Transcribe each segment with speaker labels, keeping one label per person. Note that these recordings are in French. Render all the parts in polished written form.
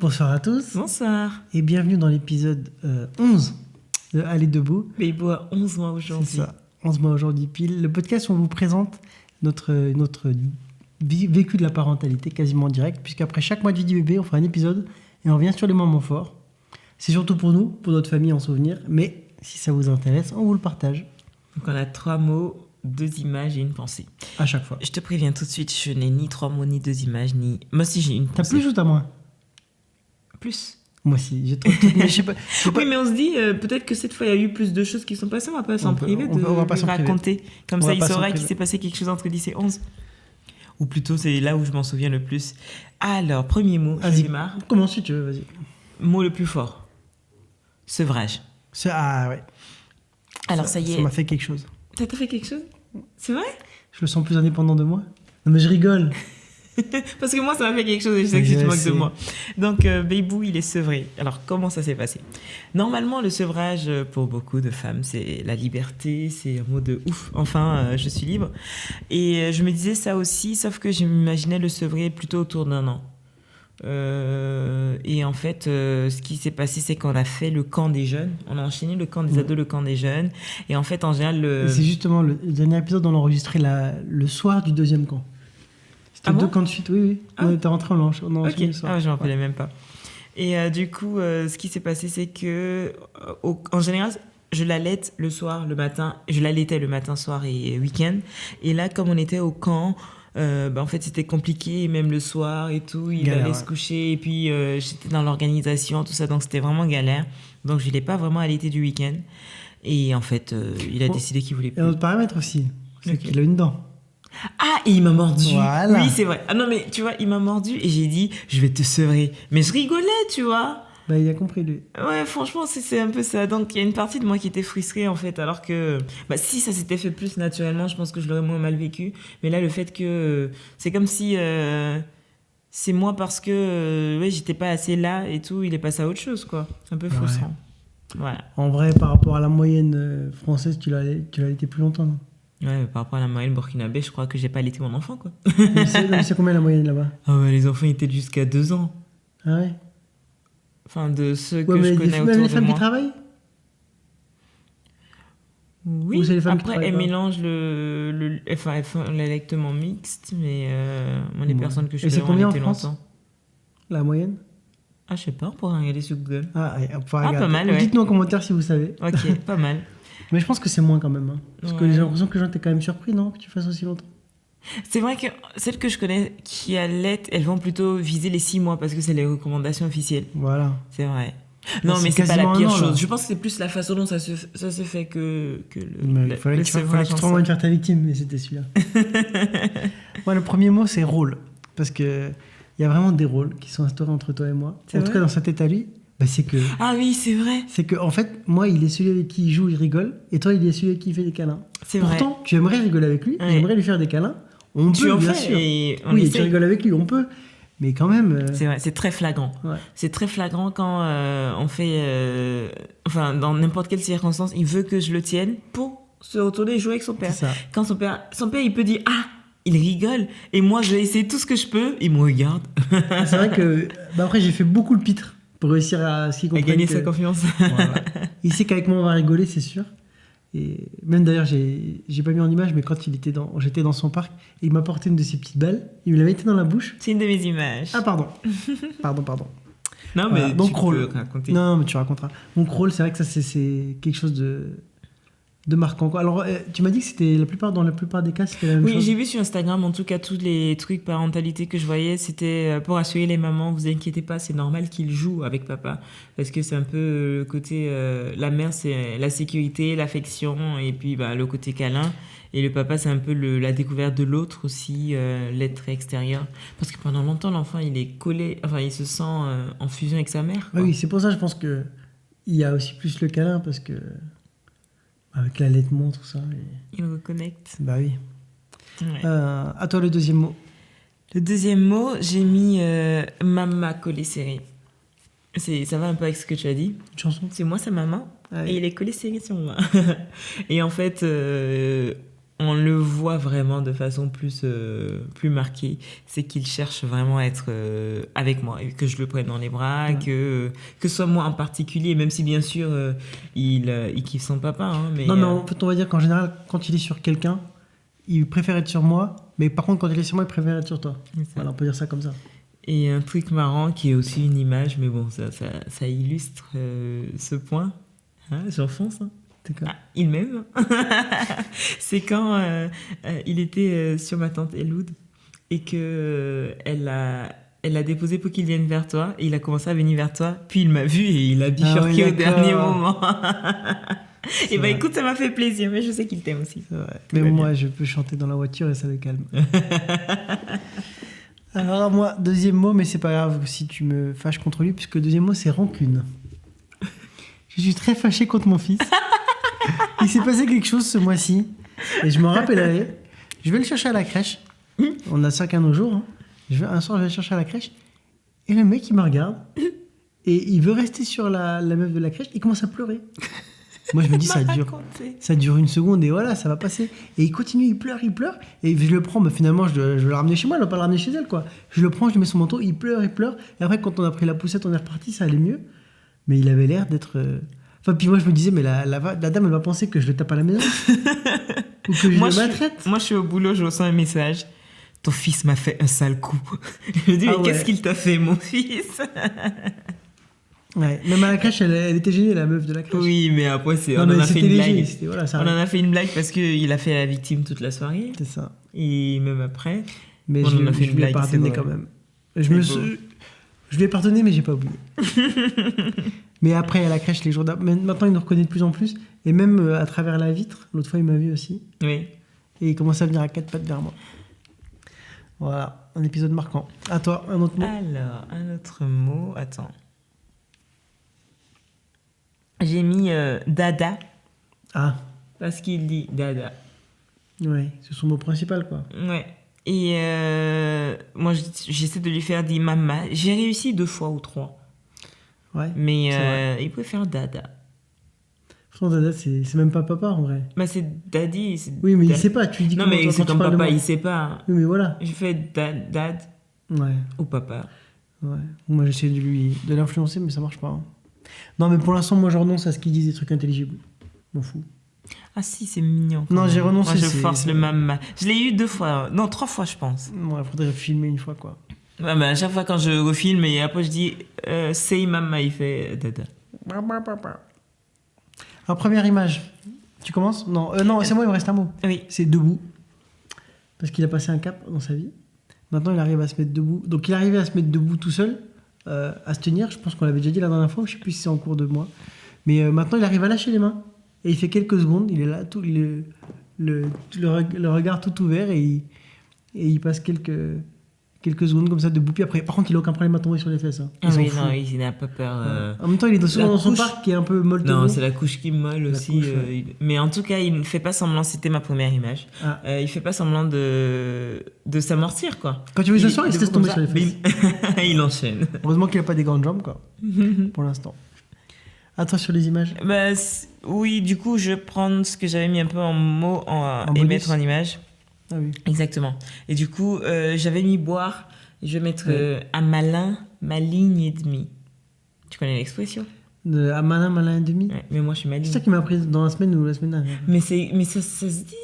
Speaker 1: Bonsoir à tous
Speaker 2: Bonsoir.
Speaker 1: et bienvenue dans l'épisode 11 de Aller debout.
Speaker 2: Beibo a 11 mois aujourd'hui.
Speaker 1: C'est ça, 11 mois aujourd'hui pile. Le podcast où on vous présente notre vécu de la parentalité quasiment direct, puisqu'après chaque mois de vie du bébé, on fera un épisode et on revient sur les moments forts. C'est surtout pour nous, pour notre famille en souvenir, mais si ça vous intéresse, on vous le partage.
Speaker 2: Donc on a 3 mots, 2 images et une pensée.
Speaker 1: À chaque fois.
Speaker 2: Je te préviens tout de suite, je n'ai ni 3 mots, ni 2 images, ni... Moi aussi j'ai une
Speaker 1: T'as
Speaker 2: pensée.
Speaker 1: plus ou t'as moins?
Speaker 2: Plus.
Speaker 1: Moi aussi, j'ai trop de trucs, mais je sais pas.
Speaker 2: Oui, mais on se dit, peut-être que cette fois, il y a eu plus de choses qui sont passées. On va pas s'en priver de
Speaker 1: on va pas s'en priver.
Speaker 2: raconter. Comme
Speaker 1: On
Speaker 2: ça,
Speaker 1: va
Speaker 2: il
Speaker 1: pas s'en
Speaker 2: saura
Speaker 1: priver.
Speaker 2: qu'il s'est passé quelque chose entre 10 et 11. Ou plutôt, c'est là où je m'en souviens le plus. Alors, premier mot, je
Speaker 1: Vas-y,
Speaker 2: démarre.
Speaker 1: commence si tu veux, vas-y.
Speaker 2: Mot le plus fort. Sevrage.
Speaker 1: Ah ouais.
Speaker 2: Alors, ça y
Speaker 1: Ça
Speaker 2: est.
Speaker 1: m'a fait quelque chose.
Speaker 2: T'as fait quelque chose? C'est vrai?
Speaker 1: Je le sens plus indépendant de moi. Non mais je rigole.
Speaker 2: Parce que moi, ça m'a fait quelque chose et je sais que tu te moques de moi. Donc, Beibou, il est sevré. Alors, comment ça s'est passé? Normalement, le sevrage, pour beaucoup de femmes, c'est la liberté, c'est un mot de ouf. Enfin, je suis libre. Et je me disais ça aussi, sauf que je m'imaginais le sevrer plutôt autour d'1 an. Et en fait, ce qui s'est passé, c'est qu'on a fait le camp des jeunes. On a enchaîné le camp des ados, le camp des jeunes. Et en fait, en général...
Speaker 1: Et c'est justement le dernier épisode, on l'a enregistré le soir du deuxième camp. C'était
Speaker 2: Ah bon
Speaker 1: 2 camps de suite, oui.
Speaker 2: Ah.
Speaker 1: On était rentrés, on a enchaîné
Speaker 2: Ok,
Speaker 1: le soir.
Speaker 2: je m'en rappelais même pas. Et du coup, ce qui s'est passé, c'est que, en général, je l'allaite le soir, le matin. Je l'allaitais le matin, soir et week-end. Et là, comme on était au camp, en fait, c'était compliqué, même le soir et tout. Il
Speaker 1: Galère,
Speaker 2: allait se coucher. Et puis, j'étais dans l'organisation, tout ça. Donc, c'était vraiment galère. Donc, je ne l'ai pas vraiment allaité du week-end. Et en fait, il a décidé qu'il voulait
Speaker 1: Et
Speaker 2: plus.
Speaker 1: un autre paramètre aussi, c'est
Speaker 2: Ok.
Speaker 1: qu'il a une dent.
Speaker 2: Ah, et il m'a mordu.
Speaker 1: Voilà.
Speaker 2: Oui, c'est vrai. Ah non, mais tu vois, il m'a mordu et j'ai dit, je vais te sevrer. Mais je rigolais, tu vois.
Speaker 1: Bah, il a compris, lui.
Speaker 2: Ouais, franchement, c'est un peu ça. Donc, il y a une partie de moi qui était frustrée, en fait, alors que si ça s'était fait plus naturellement, je pense que je l'aurais moins mal vécu. Mais là, le fait que c'est comme si c'est moi parce que j'étais pas assez là et tout, il est passé à autre chose, quoi. C'est un peu frustrant. Voilà.
Speaker 1: En vrai, par rapport à la moyenne française, tu l'as été plus longtemps, non?
Speaker 2: Ouais, par rapport à la moyenne burkinabé, je crois que j'ai pas allaité mon enfant, quoi.
Speaker 1: Mais c'est combien la moyenne là-bas?
Speaker 2: Ah ouais, les enfants étaient jusqu'à 2 ans.
Speaker 1: Ah ouais?
Speaker 2: Enfin, de ceux
Speaker 1: Ouais,
Speaker 2: que
Speaker 1: mais
Speaker 2: je connais
Speaker 1: même
Speaker 2: autour
Speaker 1: les
Speaker 2: de
Speaker 1: femmes qui
Speaker 2: moi.
Speaker 1: travaillent?
Speaker 2: Oui,
Speaker 1: Ou c'est les femmes qui
Speaker 2: après,
Speaker 1: travaillent
Speaker 2: elles
Speaker 1: pas?
Speaker 2: mélangent enfin, elles font l'allaitement mixte, mais moi, les
Speaker 1: Ouais.
Speaker 2: personnes que je
Speaker 1: Et c'est
Speaker 2: connais,
Speaker 1: combien
Speaker 2: ont
Speaker 1: en
Speaker 2: été
Speaker 1: France?
Speaker 2: longtemps.
Speaker 1: La moyenne?
Speaker 2: Ah, je sais pas, on pourra regarder sur Google.
Speaker 1: Ah, ouais, on pourra
Speaker 2: Ah,
Speaker 1: regarder.
Speaker 2: pas mal, ouais.
Speaker 1: Dites-nous en commentaire si vous savez.
Speaker 2: Ok, pas mal.
Speaker 1: Mais je pense que c'est moins quand même. Hein. Parce que
Speaker 2: Ouais.
Speaker 1: j'ai l'impression que les gens étaient quand même surpris, non? Que tu fasses aussi longtemps.
Speaker 2: C'est vrai que celles que je connais qui allaitent, elles vont plutôt viser les 6 mois parce que c'est les recommandations officielles.
Speaker 1: Voilà.
Speaker 2: C'est vrai. Non,
Speaker 1: C'est
Speaker 2: mais c'est pas la
Speaker 1: quasiment
Speaker 2: pire
Speaker 1: un an, là.
Speaker 2: chose. Je pense que c'est plus la façon dont ça se fait que
Speaker 1: Mais
Speaker 2: le
Speaker 1: il fallait que tu
Speaker 2: sevrage en
Speaker 1: trouves
Speaker 2: soi.
Speaker 1: de faire ta victime, mais c'était celui-là. Moi, le premier mot, c'est rôle. Parce que il y a vraiment des rôles qui sont instaurés entre toi et moi.
Speaker 2: C'est
Speaker 1: En tout
Speaker 2: vrai
Speaker 1: cas, dans sa tête à lui, bah, c'est
Speaker 2: Ah oui, c'est vrai.
Speaker 1: que, en fait, moi, il est celui avec qui il joue, il rigole, et toi, il est celui avec qui il fait des câlins.
Speaker 2: C'est vrai.
Speaker 1: Pourtant, tu aimerais rigoler avec lui,
Speaker 2: Ouais.
Speaker 1: tu aimerais lui faire des câlins. On
Speaker 2: Tu
Speaker 1: peut,
Speaker 2: en
Speaker 1: bien
Speaker 2: fais
Speaker 1: sûr.
Speaker 2: et on
Speaker 1: Oui, et tu
Speaker 2: essaye.
Speaker 1: rigoles avec lui, on peut. Mais quand même.
Speaker 2: C'est vrai, c'est très flagrant.
Speaker 1: Ouais.
Speaker 2: C'est très flagrant quand on fait... enfin, dans n'importe quelle circonstance, il veut que je le tienne pour se retourner et jouer avec son père.
Speaker 1: C'est ça.
Speaker 2: Quand son père, il peut dire « Ah !» Il rigole. Et moi, je vais essayer tout ce que je peux. Il me regarde.
Speaker 1: C'est vrai que. Bah, après, j'ai fait beaucoup le pitre pour réussir à ce qu'il
Speaker 2: À
Speaker 1: comprenne.
Speaker 2: gagner
Speaker 1: que-
Speaker 2: sa confiance.
Speaker 1: Voilà. Il sait qu'avec moi, on va rigoler, c'est sûr. Et même d'ailleurs, j'ai pas mis en image, mais quand j'étais dans son parc, il m'a porté une de ses petites balles. Il me l'avait été dans la bouche.
Speaker 2: C'est une de mes images.
Speaker 1: Ah, pardon. Pardon.
Speaker 2: Non,
Speaker 1: Voilà,
Speaker 2: mais
Speaker 1: donc
Speaker 2: tu
Speaker 1: rôle.
Speaker 2: peux raconter.
Speaker 1: Non, mais tu raconteras. Donc, rôle, c'est vrai que ça, c'est quelque chose de marquant, quoi. Alors, tu m'as dit que c'était dans la plupart des cas, c'était la même
Speaker 2: Oui,
Speaker 1: chose.
Speaker 2: j'ai vu sur Instagram, en tout cas, tous les trucs parentalité que je voyais, c'était pour assurer les mamans, vous inquiétez pas, c'est normal qu'ils jouent avec papa. Parce que c'est un peu le côté, la mère, c'est la sécurité, l'affection, et puis le côté câlin. Et le papa, c'est un peu la découverte de l'autre aussi, l'être extérieur. Parce que pendant longtemps, l'enfant, il est collé, enfin, il se sent en fusion avec sa mère.
Speaker 1: Ah
Speaker 2: quoi.
Speaker 1: oui, c'est pour ça, je pense que il y a aussi plus le câlin, parce que avec l'allaitement, tout ça.
Speaker 2: Il reconnecte.
Speaker 1: Bah oui.
Speaker 2: Ouais.
Speaker 1: À toi le deuxième mot.
Speaker 2: Le deuxième mot, j'ai mis maman collé serré. Ça va un peu avec ce que tu as dit.
Speaker 1: Une chanson.
Speaker 2: C'est moi, sa maman.
Speaker 1: Ah oui.
Speaker 2: Et il est collé serré sur moi. Et en fait, on le voit vraiment de façon plus marquée, c'est qu'il cherche vraiment à être avec moi, et que je le prenne dans les bras,
Speaker 1: Ouais.
Speaker 2: que ce soit moi en particulier, même si bien sûr il kiffe son papa. Hein, mais,
Speaker 1: Non, mais en fait, on va dire qu'en général, quand il est sur quelqu'un, il préfère être sur moi, mais par contre, quand il est sur moi, il préfère être sur toi.
Speaker 2: c'est ça.
Speaker 1: Voilà, on peut dire ça comme ça.
Speaker 2: Et un truc marrant qui est aussi une image, mais bon, ça illustre ce point. Hein, j'enfonce. Hein.
Speaker 1: D'accord.
Speaker 2: Ah, il m'aime. C'est quand il était sur ma tante Eloud et que elle l'a déposé pour qu'il vienne vers toi. Et il a commencé à venir vers toi. Puis il m'a vu et il a bifurqué
Speaker 1: oui,
Speaker 2: au
Speaker 1: d'accord.
Speaker 2: dernier moment. Et bah
Speaker 1: vrai.
Speaker 2: écoute, ça m'a fait plaisir, mais je sais qu'il t'aime aussi.
Speaker 1: C'est vrai.
Speaker 2: Tout
Speaker 1: Mais
Speaker 2: va
Speaker 1: moi, je peux chanter dans la voiture et ça le calme. Alors, moi, deuxième mot, mais c'est pas grave si tu me fâches contre lui, puisque le deuxième mot, c'est rancune. Je suis très fâché contre mon fils. Il s'est passé quelque chose ce mois-ci, et je m'en rappellerai. Je vais le chercher à la crèche. On a chacun nos jours. Hein. Un soir, je vais le chercher à la crèche, et le mec, il me regarde, et il veut rester sur la meuf de la crèche, il commence à pleurer. Moi, je me dis, ça dure une seconde et voilà, ça va passer. Et il continue, il pleure. Et je le prends, mais finalement, je vais le ramener chez moi, je ne vais pas le ramener chez elle, quoi. Je le prends, je lui mets son manteau, il pleure. Et après, quand on a pris la poussette, on est reparti, ça allait mieux. Mais il avait l'air d'être. Enfin, puis moi, je me disais, mais la dame, elle va penser que je le tape à la maison. Ou que je le maltraite.
Speaker 2: Moi, je suis au boulot, je reçois un message. Ton fils m'a fait un sale coup. Je me dis, mais qu'est-ce qu'il t'a fait, mon fils?
Speaker 1: Ouais, même à la crèche, elle était gênée, la meuf de la crèche.
Speaker 2: Oui, mais après, on en a fait une blague. On en a fait une blague parce qu'il a fait la victime toute la soirée.
Speaker 1: C'est ça.
Speaker 2: Et même après.
Speaker 1: Mais je lui ai pardonné quand même. Je lui ai pardonné, mais j'ai pas oublié. Mais après, à la crèche, les jours d'après. Maintenant, il nous reconnaît de plus en plus. Et même à travers la vitre, l'autre fois, il m'a vu aussi.
Speaker 2: Oui.
Speaker 1: Et il commence à venir à quatre pattes vers moi. Voilà, un épisode marquant. À toi, un autre mot.
Speaker 2: Alors, un autre mot. Attends. J'ai mis dada.
Speaker 1: Ah.
Speaker 2: Parce qu'il dit dada.
Speaker 1: Ouais, c'est son mot principal, quoi.
Speaker 2: Ouais. Et moi, j'essaie de lui faire dire mama. J'ai réussi 2 fois ou 3.
Speaker 1: Ouais.
Speaker 2: Mais il préfère dada.
Speaker 1: Franchement, dada, c'est même pas papa, en vrai.
Speaker 2: Bah, c'est daddy.
Speaker 1: Oui, mais il sait pas. Tu lui dis
Speaker 2: non,
Speaker 1: comment
Speaker 2: mais c'est comme papa, il sait pas.
Speaker 1: Oui, mais voilà.
Speaker 2: Je fais dad.
Speaker 1: Ouais.
Speaker 2: Ou papa.
Speaker 1: Ouais. Moi, j'essaie de l'influencer, mais ça marche pas. Hein. Non, mais pour l'instant, moi, je renonce à ce qu'il dise des trucs intelligibles. Je m'en fous.
Speaker 2: Ah si, c'est mignon.
Speaker 1: Non, j'ai renoncé.
Speaker 2: Moi, je force le mama. Je l'ai eu 2 fois. Non, 3 fois, je pense.
Speaker 1: Ouais, faudrait filmer une fois, quoi.
Speaker 2: Ouais, mais à chaque fois, quand je refilme, et après, je dis say mama, il fait dada.
Speaker 1: Alors, première image. Tu commences ? Non, c'est moi, il me reste un mot.
Speaker 2: Oui.
Speaker 1: C'est debout. Parce qu'il a passé un cap dans sa vie. Maintenant, il arrive à se mettre debout. Donc, il arrivait à se mettre debout tout seul, à se tenir. Je pense qu'on l'avait déjà dit la dernière fois. Je sais plus si c'est en cours de moi. Mais maintenant, il arrive à lâcher les mains. Et il fait quelques secondes. Il est là, le regard tout ouvert. Et il passe quelques secondes comme ça debout. Puis après, par contre, il n'a aucun problème à tomber sur les fesses. Hein.
Speaker 2: Ah oui, non, il n'a pas peur.
Speaker 1: En même temps, il est souvent dans son parc qui est un peu molle.
Speaker 2: Non, c'est la couche qui molle aussi.
Speaker 1: Couche, ouais.
Speaker 2: Mais en tout cas, il ne fait pas semblant. C'était ma première image.
Speaker 1: Ah.
Speaker 2: Il ne fait pas semblant de s'amortir, quoi.
Speaker 1: Quand tu veux s'asseoir, il se laisse tomber sur les fesses.
Speaker 2: Il enchaîne.
Speaker 1: Heureusement qu'il n'a pas des grandes jambes, quoi. Pour l'instant. À toi sur les images.
Speaker 2: Bah, oui, du coup, je prends ce que j'avais mis un peu en mots et
Speaker 1: bonus.
Speaker 2: mettre en image.
Speaker 1: Ah oui.
Speaker 2: Exactement. Et du coup, j'avais mis boire. Je vais mettre un malin, ma ligne et demie. Tu connais l'expression ?
Speaker 1: À malin et demi.
Speaker 2: Ouais, mais moi, je suis maligne.
Speaker 1: C'est ça qui m'a appris dans la semaine ou la semaine dernière.
Speaker 2: Mais ça se dit.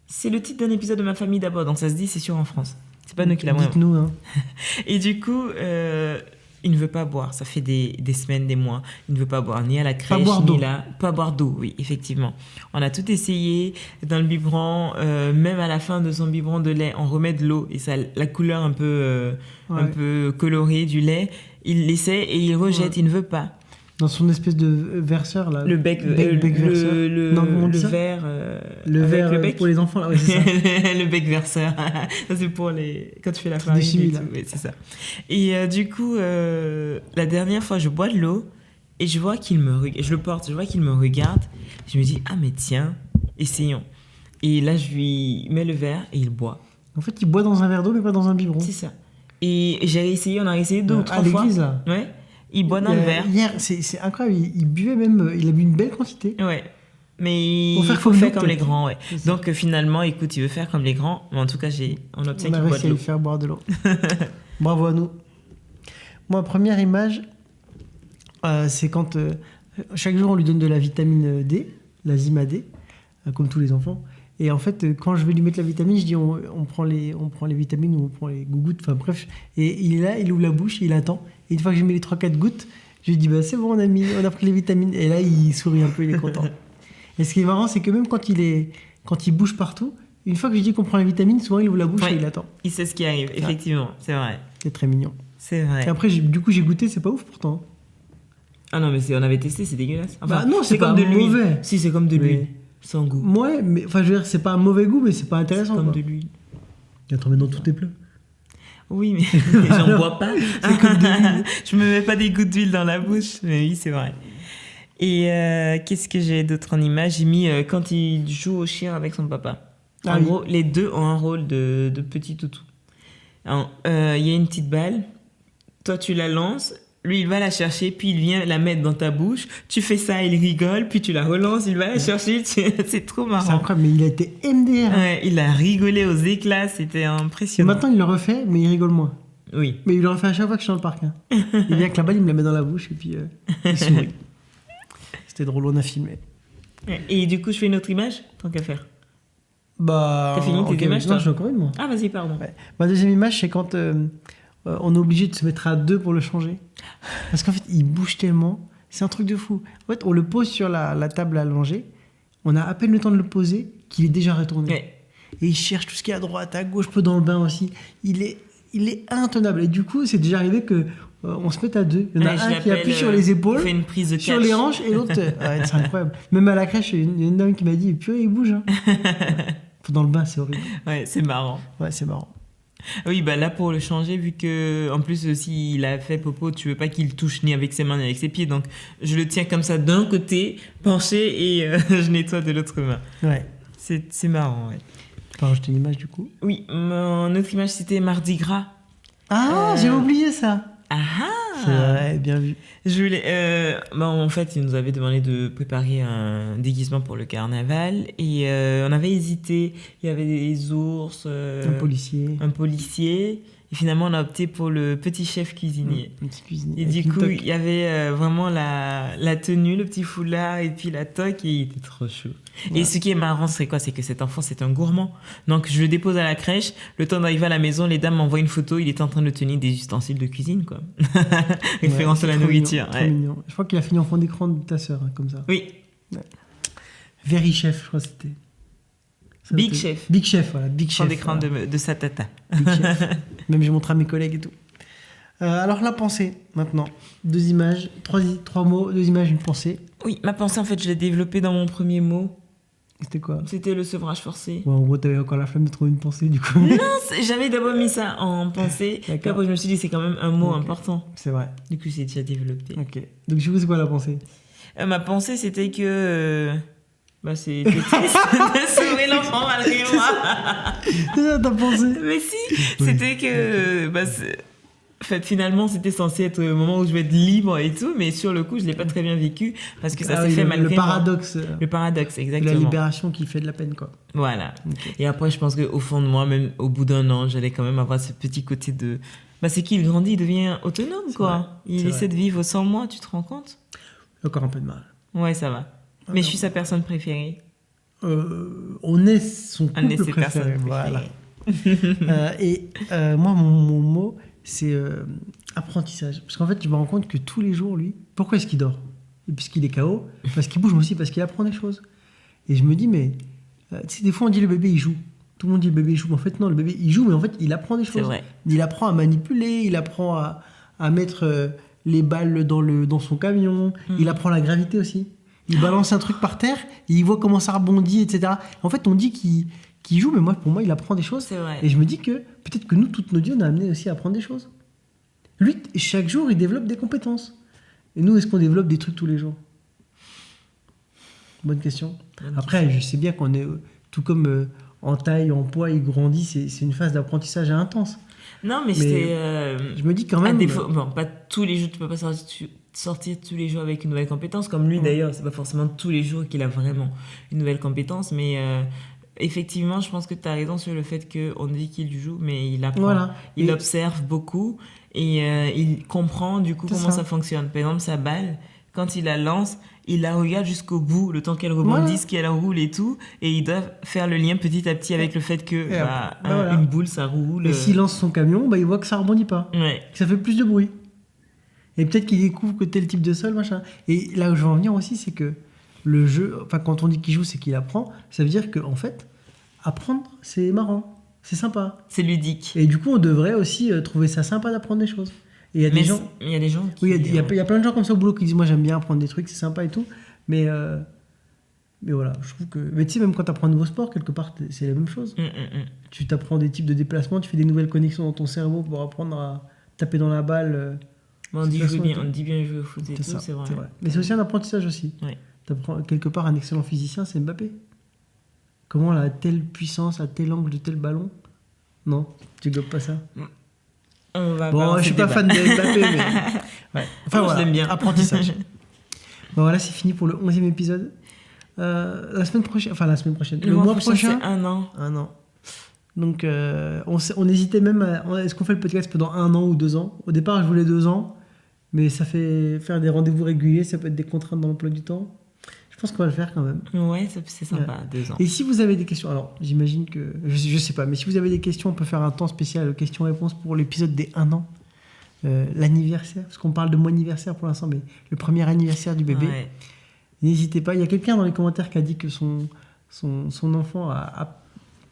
Speaker 2: C'est le titre d'un épisode de Ma famille d'abord, donc ça se dit, c'est sûr en France. C'est pas nous qui l'avons.
Speaker 1: Dites-nous. Hein.
Speaker 2: Et du coup, il ne veut pas boire. Ça fait des semaines, des mois. Il ne veut pas boire ni à la crèche, ni là. Pas boire d'eau, oui, effectivement. On a tout essayé dans le biberon, même à la fin de son biberon de lait, on remet de l'eau et ça, la couleur un peu colorée du lait. Il l'essaie et il rejette. Il ne veut pas.
Speaker 1: Dans son espèce de verseur là.
Speaker 2: Le bec
Speaker 1: verseur.
Speaker 2: Le verre.
Speaker 1: Le verre
Speaker 2: le bec.
Speaker 1: pour les enfants là. Ouais, c'est ça.
Speaker 2: Le bec verseur. Ça c'est pour quand tu fais la farine.
Speaker 1: Oui,
Speaker 2: c'est ça. Et du coup, la dernière fois, je bois de l'eau et je vois qu'il me regarde. Je le porte. Je vois qu'il me regarde. Je me dis mais tiens, essayons. Et là, je lui mets le verre et il boit.
Speaker 1: En fait, il boit dans un verre d'eau mais pas dans un biberon.
Speaker 2: C'est ça. Et j'ai essayé. On a essayé 2 ou 3
Speaker 1: fois. À l'église
Speaker 2: fois.
Speaker 1: là.
Speaker 2: Ouais. Il boit dans le verre.
Speaker 1: Hier, c'est incroyable. Il buvait même. Il a bu une belle quantité.
Speaker 2: Ouais. Mais
Speaker 1: Faut faire
Speaker 2: il faut
Speaker 1: comme
Speaker 2: faire
Speaker 1: nous,
Speaker 2: comme les
Speaker 1: peut-être.
Speaker 2: grands, ouais.
Speaker 1: C'est ça.
Speaker 2: Donc finalement, écoute, il veut faire comme les grands, mais en tout cas, on obtient
Speaker 1: On a
Speaker 2: qu'il boit
Speaker 1: réussi
Speaker 2: de
Speaker 1: à lui
Speaker 2: l'eau.
Speaker 1: faire boire de l'eau. Bravo à nous. Moi, première image, c'est quand chaque jour on lui donne de la vitamine D, la Zima D, comme tous les enfants. Et en fait, quand je vais lui mettre la vitamine, je dis on prend les vitamines ou on prend les gougouttes, enfin bref. Et il est là, il ouvre la bouche, et il attend. Et une fois que j'ai mis les 3-4 gouttes, je lui dis bah, c'est bon, on a pris les vitamines. Et là, il sourit un peu, il est content. Et ce qui est marrant, c'est que même quand il bouge partout, une fois que je dis qu'on prend les vitamines, souvent il ouvre la bouche
Speaker 2: Ouais.
Speaker 1: et il attend.
Speaker 2: Il sait ce qui arrive, effectivement, c'est vrai.
Speaker 1: C'est très mignon.
Speaker 2: C'est vrai.
Speaker 1: Et après, du coup, j'ai goûté, c'est pas ouf pourtant.
Speaker 2: Ah non, mais on avait testé, c'est dégueulasse.
Speaker 1: Bah non, c'est
Speaker 2: comme
Speaker 1: pas
Speaker 2: de l'huile.
Speaker 1: mauvais.
Speaker 2: Si, c'est comme de
Speaker 1: Mais-
Speaker 2: l'huile, sans goût.
Speaker 1: Ouais, mais enfin, je veux dire, c'est pas un mauvais goût, mais c'est pas
Speaker 2: C'est
Speaker 1: intéressant.
Speaker 2: comme
Speaker 1: Quoi.
Speaker 2: de l'huile.
Speaker 1: Attends, mais dans tous tes plats.
Speaker 2: Oui, mais j'en
Speaker 1: Alors,
Speaker 2: bois pas.
Speaker 1: c'est comme de l'huile.
Speaker 2: Je me mets pas des gouttes d'huile dans la bouche, mais oui, c'est vrai. Et qu'est-ce que j'ai d'autre en image? J'ai mis quand il joue au chien avec son papa.
Speaker 1: Ah
Speaker 2: En
Speaker 1: oui.
Speaker 2: gros, les deux ont un rôle de petit toutou. Il y a une petite balle, toi tu la lances, lui il va la chercher, puis il vient la mettre dans ta bouche, tu fais ça, il rigole, puis tu la relances, il va la chercher, c'est trop
Speaker 1: C'est
Speaker 2: marrant.
Speaker 1: incroyable, mais il a été MDR.
Speaker 2: Ouais, il a rigolé aux éclats, c'était
Speaker 1: Et
Speaker 2: impressionnant.
Speaker 1: maintenant, il le refait, mais il rigole moins.
Speaker 2: Oui.
Speaker 1: Mais il le refait à chaque fois que je suis dans le parc. Hein. Il vient avec la balle, il me la met dans la bouche et puis il sourit. C'était drôle, on a filmé.
Speaker 2: Et du coup, je fais une autre image, tant qu'à faire.
Speaker 1: Bah,
Speaker 2: T'as fini tes
Speaker 1: ok,
Speaker 2: images,
Speaker 1: non,
Speaker 2: toi
Speaker 1: j'en ai encore une, moi.
Speaker 2: Ah, vas-y, pardon.
Speaker 1: Ouais. Ma deuxième image, c'est quand on est obligé de se mettre à deux pour le changer. Parce qu'en fait, il bouge tellement. C'est un truc de fou. En fait, on le pose sur la table allongée. On a à peine le temps de le poser qu'il est déjà retourné.
Speaker 2: Ouais.
Speaker 1: Et il cherche tout ce qui est à droite, à gauche, peu dans le bain aussi. Il est intenable. Et du coup, c'est déjà arrivé que on se mette à deux. Il y en a
Speaker 2: Ouais, je
Speaker 1: un qui
Speaker 2: l'appelle,
Speaker 1: appuie sur les épaules,
Speaker 2: on fait une prise de
Speaker 1: sur
Speaker 2: catch.
Speaker 1: les hanches, et l'autre... ouais, c'est incroyable. Même à la crèche, il y a une dame qui m'a dit, purée, il bouge. Hein. Dans le bain, c'est horrible.
Speaker 2: Ouais, c'est marrant.
Speaker 1: Ouais, c'est marrant.
Speaker 2: Oui, bah là, pour le changer, vu que, en plus, s'il a fait popo, tu veux pas qu'il touche ni avec ses mains ni avec ses pieds. Donc, je le tiens comme ça d'un côté, penché, et je nettoie de l'autre main.
Speaker 1: Ouais.
Speaker 2: C'est marrant, ouais.
Speaker 1: Tu peux rajouter une image, du coup.
Speaker 2: Oui, mon autre image, c'était Mardi Gras.
Speaker 1: Ah, j'ai oublié ça.
Speaker 2: Ah
Speaker 1: C'est vrai, bien vu.
Speaker 2: Je voulais, en fait, ils nous avaient demandé de préparer un déguisement pour le carnaval et on avait hésité. Il y avait des ours,
Speaker 1: Un policier.
Speaker 2: un policier. Et finalement, on a opté pour le petit chef cuisinier.
Speaker 1: Un petit cuisinier.
Speaker 2: Et
Speaker 1: avec
Speaker 2: du
Speaker 1: une
Speaker 2: coup,
Speaker 1: toque.
Speaker 2: il y avait vraiment la tenue, le petit foulard et puis la toque et il était trop chou.
Speaker 1: Ouais.
Speaker 2: Et ce qui est marrant, c'est quoi? C'est que cet enfant, c'est un gourmand. Donc, je le dépose à la crèche. Le temps d'arriver à la maison, les dames m'envoient une photo. Il est en train de tenir des ustensiles de cuisine, quoi. Référence
Speaker 1: Ouais,
Speaker 2: à la
Speaker 1: c'est trop
Speaker 2: nourriture.
Speaker 1: mignon, trop
Speaker 2: Ouais.
Speaker 1: mignon. Je crois qu'il a fini en fond d'écran de ta sœur, hein, comme ça.
Speaker 2: Oui,
Speaker 1: Very Chef, je crois que c'était. Ça,
Speaker 2: Big
Speaker 1: c'était-
Speaker 2: Chef.
Speaker 1: Big Chef, voilà. Big
Speaker 2: champ
Speaker 1: Chef.
Speaker 2: d'écran
Speaker 1: voilà.
Speaker 2: de sa tata.
Speaker 1: Big Chef. Même j'ai montré à mes collègues et tout. Alors la pensée, maintenant. 2 images, 3 mots, 2 images, une pensée.
Speaker 2: Oui, ma pensée, en fait, je l'ai développée dans mon premier mot.
Speaker 1: C'était quoi?
Speaker 2: C'était le sevrage forcé.
Speaker 1: Ouais, en gros, t'avais encore la flemme de trouver une pensée, du coup.
Speaker 2: Non, j'avais d'abord mis ça en pensée. Puis
Speaker 1: D'accord.
Speaker 2: après, je me suis dit, c'est quand même un mot
Speaker 1: Ok.
Speaker 2: important.
Speaker 1: C'est vrai.
Speaker 2: Du coup, c'est déjà développé.
Speaker 1: Ok. Donc, je vous c'est quoi la pensée?
Speaker 2: Ma pensée, c'était que... c'était triste de sauver l'enfant malgré moi.
Speaker 1: C'est ça ta pensée?
Speaker 2: Mais si, c'était que... En fait, finalement, c'était censé être le moment où je vais être libre et tout, mais sur le coup, je l'ai pas très bien vécu parce que ça
Speaker 1: Ah
Speaker 2: s'est
Speaker 1: oui,
Speaker 2: fait malgré
Speaker 1: le
Speaker 2: moi.
Speaker 1: paradoxe
Speaker 2: Le paradoxe,
Speaker 1: de la
Speaker 2: exactement.
Speaker 1: libération qui fait de la peine, quoi.
Speaker 2: Voilà.
Speaker 1: Ok.
Speaker 2: Et après, je pense qu'au fond de moi, même au bout d'un an, j'allais quand même avoir ce petit côté de... c'est qu'il grandit, il devient autonome,
Speaker 1: C'est
Speaker 2: quoi.
Speaker 1: vrai,
Speaker 2: Il
Speaker 1: c'est
Speaker 2: essaie
Speaker 1: vrai.
Speaker 2: de vivre sans moi, tu te rends compte?
Speaker 1: Encore un peu de mal.
Speaker 2: Ouais, ça va.
Speaker 1: Ah
Speaker 2: Mais
Speaker 1: non.
Speaker 2: je suis sa personne préférée.
Speaker 1: On est son
Speaker 2: On est
Speaker 1: couple
Speaker 2: ses
Speaker 1: préféré.
Speaker 2: personnes
Speaker 1: Voilà.
Speaker 2: préférées.
Speaker 1: Moi, mon mot, c'est apprentissage. Parce qu'en fait, je me rends compte que tous les jours, lui, pourquoi est-ce qu'il dort? Et puisqu'il est KO, parce qu'il bouge, mais aussi parce qu'il apprend des choses. Et je me dis, mais tu sais, des fois, on dit le bébé, il joue. Tout le monde dit le bébé, il joue. Mais en fait, non, le bébé, il joue, mais en fait, il apprend des choses.
Speaker 2: C'est vrai.
Speaker 1: Il apprend à manipuler, il apprend à mettre les balles dans son camion, il apprend la gravité aussi. Il balance un truc par terre, et il voit comment ça rebondit, etc. En fait, on dit qu'il joue, mais pour moi, il apprend des choses.
Speaker 2: C'est vrai.
Speaker 1: Et je me dis que peut-être que nous, toute notre vie, on a amené aussi à apprendre des choses. Lui, chaque jour, il développe des compétences. Et nous, est-ce qu'on développe des trucs tous les jours? Bonne question. Après, je sais bien qu'on est, tout comme en taille, en poids, il grandit, c'est une phase d'apprentissage intense.
Speaker 2: Non, mais
Speaker 1: Mais
Speaker 2: c'est...
Speaker 1: Je me dis quand
Speaker 2: à
Speaker 1: même...
Speaker 2: défaut, pas tous les jours, tu peux pas sortir sortir tous les jours avec une nouvelle compétence. Comme lui, d'ailleurs, c'est pas forcément tous les jours qu'il a vraiment une nouvelle compétence, mais effectivement, je pense que tu as raison sur le fait qu'on dit qu'il joue, mais il apprend.
Speaker 1: Voilà.
Speaker 2: Il observe beaucoup et il comprend du coup comment ça fonctionne. Par exemple, sa balle, quand il la lance, il la regarde jusqu'au bout, le temps qu'elle rebondisse, qu'elle roule et tout, et il doit faire le lien petit à petit avec le fait que une boule, ça roule.
Speaker 1: Et s'il lance son camion, il voit que ça rebondit pas, que ça fait plus de bruit. Et peut-être qu'il découvre que tel type de sol, machin. Et là où je veux en venir aussi, c'est que le jeu, enfin quand on dit qu'il joue, c'est qu'il apprend, ça veut dire qu'en fait, apprendre, c'est marrant, c'est sympa.
Speaker 2: C'est ludique.
Speaker 1: Et du coup, on devrait aussi trouver ça sympa d'apprendre des choses. Et il y a des gens qui... Oui, il y a plein de gens comme ça au boulot qui disent, moi j'aime bien apprendre des trucs, c'est sympa et tout, mais voilà, je trouve que... Mais tu sais, même quand tu apprends un nouveau sport, quelque part, c'est la même chose. Tu t'apprends des types de déplacements, tu fais des nouvelles connexions dans ton cerveau pour apprendre à taper dans la balle.
Speaker 2: On dit bien jouer au foot et tout, c'est vrai.
Speaker 1: Mais c'est aussi un apprentissage aussi.
Speaker 2: Ouais.
Speaker 1: T'apprends quelque part un excellent physicien, c'est Mbappé. Comment elle a telle puissance, à tel angle de tel ballon? Non, tu gobes pas ça. Bon, je suis pas fan de Mbappé, mais... Ouais. Enfin voilà, je l'aime bien. Apprentissage. Bon, voilà, c'est fini pour le 11e épisode. La semaine prochaine, le mois prochain,
Speaker 2: c'est un an.
Speaker 1: Donc, on hésitait même à... Est-ce qu'on fait le podcast pendant 1 an ou 2 ans? Au départ, je voulais 2 ans, mais ça fait faire des rendez-vous réguliers, ça peut être des contraintes dans l'emploi du temps. Je pense qu'on va le faire quand même.
Speaker 2: Ouais, c'est sympa, 2 ans.
Speaker 1: Et si vous avez des questions, alors j'imagine que... Je sais pas, mais si vous avez des questions, on peut faire un temps spécial questions-réponses pour l'épisode des 1 an. L'anniversaire, parce qu'on parle de mon anniversaire pour l'instant, mais le premier anniversaire du bébé. Ouais. N'hésitez pas. Il y a quelqu'un dans les commentaires qui a dit que son enfant a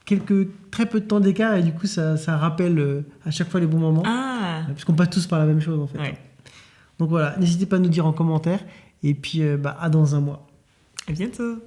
Speaker 1: très peu de temps d'écart et du coup ça rappelle à chaque fois les bons moments. Parce qu'on passe tous par la même chose en fait. Ouais. Donc voilà, n'hésitez pas à nous dire en commentaire et puis à dans un mois.
Speaker 2: À bientôt.